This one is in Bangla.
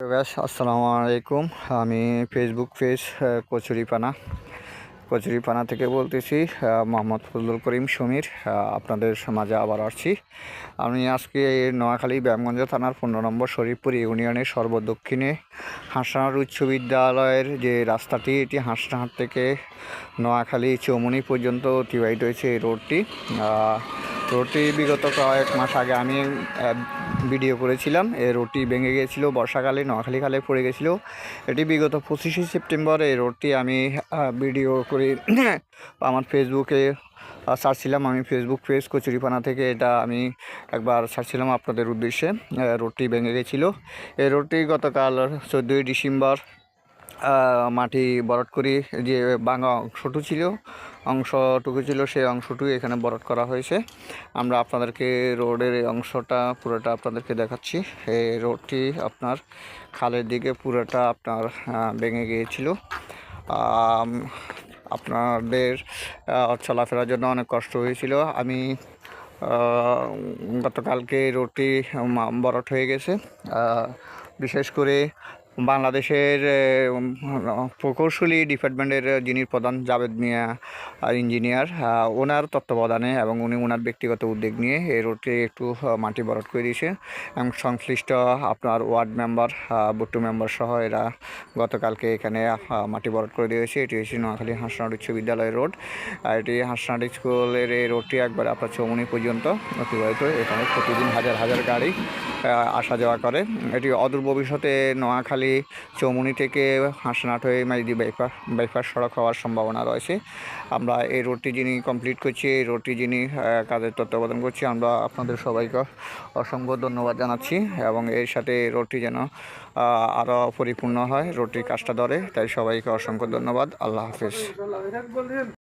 আসসালামু আলাইকুম। আমি ফেসবুক পেজ কচুরিপানা থেকে বলতেছি। মোহাম্মদ ফজলুল করিম সমীর আপনাদের মাঝে আবার আসছি। আমি আজকে নোয়াখালী ব্যায়ামগঞ্জ থানার 15 নম্বর শরীফপুর ইউনিয়নের সর্বদক্ষিণে হাঁসনাহাট উচ্চ বিদ্যালয়ের যে রাস্তাটি, এটি হাঁসনাহাট থেকে নোয়াখালী চৌমুনি পর্যন্ত অতিবাহিত হয়েছে এই রোডটি। বিগত কয়েক মাস আগে আমি ভিডিও করেছিলাম। এই রোডটি ভেঙে গিয়েছিল, বর্ষাকালে নোয়াখালী খালে পড়ে গেছিল। এটি বিগত 25শে সেপ্টেম্বর এই রোডটি আমি ভিডিও করে আমার ফেসবুকে ছাড়ছিলাম। আমি ফেসবুক পেজ কচুরিপানা থেকে এটা আমি একবার ছাড়ছিলাম আপনাদের উদ্দেশ্যে। রোডটি ভেঙে গেছিলো। এই রোডটি গতকাল 14ই ডিসেম্বর মাটি ভরাট করি যে ভাঙা অংশটুকু ছিল সেই অংশটুকু এখানে ভরাট করা হয়েছে। আমরা আপনাদেরকে রোডের এই অংশটা পুরোটা আপনাদেরকে দেখাচ্ছি। এই রোডটি আপনার খালের দিকে পুরোটা আপনার ভেঙে গিয়েছিল। আপনাদের চলাফেরার জন্য অনেক কষ্ট হয়েছিল। আমি গতকালকে রোডটি ভরাট হয়ে গেছে। বিশেষ করে বাংলাদেশের প্রকৌশলী ডিপার্টমেন্টের যিনি প্রধান জাভেদ মিয়া ইঞ্জিনিয়ার, ওনার তত্ত্বাবধানে এবং ওনার ব্যক্তিগত উদ্যোগ নিয়ে এই রোডটি একটু মাটি ভরাট করে দিয়েছে এবং সংশ্লিষ্ট আপনার ওয়ার্ড মেম্বার, বুট্টু মেম্বার সহ এরা গতকালকে এখানে মাটি ভরাট করে দিয়েছে। এটি হচ্ছে নোয়াখালী হাঁসনাহাট উচ্চ বিদ্যালয়ের রোড। এটি হাঁসনাহাট স্কুলের এই রোডটি একবার আপনার চৌমুনি পর্যন্ত অতিবাহিত। এখানে প্রতিদিন হাজার হাজার গাড়ি আসা যাওয়া করে। এটি অদূর ভবিষ্যতে নোয়াখালী চৌমুনি থেকে হাঁসনাহাট হয়ে মাইদি বাইপাস সড়ক হওয়ার সম্ভাবনা রয়েছে। আমরা এই রোডটি যিনি কমপ্লিট করছি, এই রোডটি যিনি কাজের তত্ত্বাবধান করছি, আমরা আপনাদের সবাইকে অসংখ্য ধন্যবাদ জানাচ্ছি এবং এর সাথে রোডটি যেন আরও পরিপূর্ণ হয়, রোডটির কাজটা ধরে, তাই সবাইকে অসংখ্য ধন্যবাদ। আল্লাহ হাফেজ।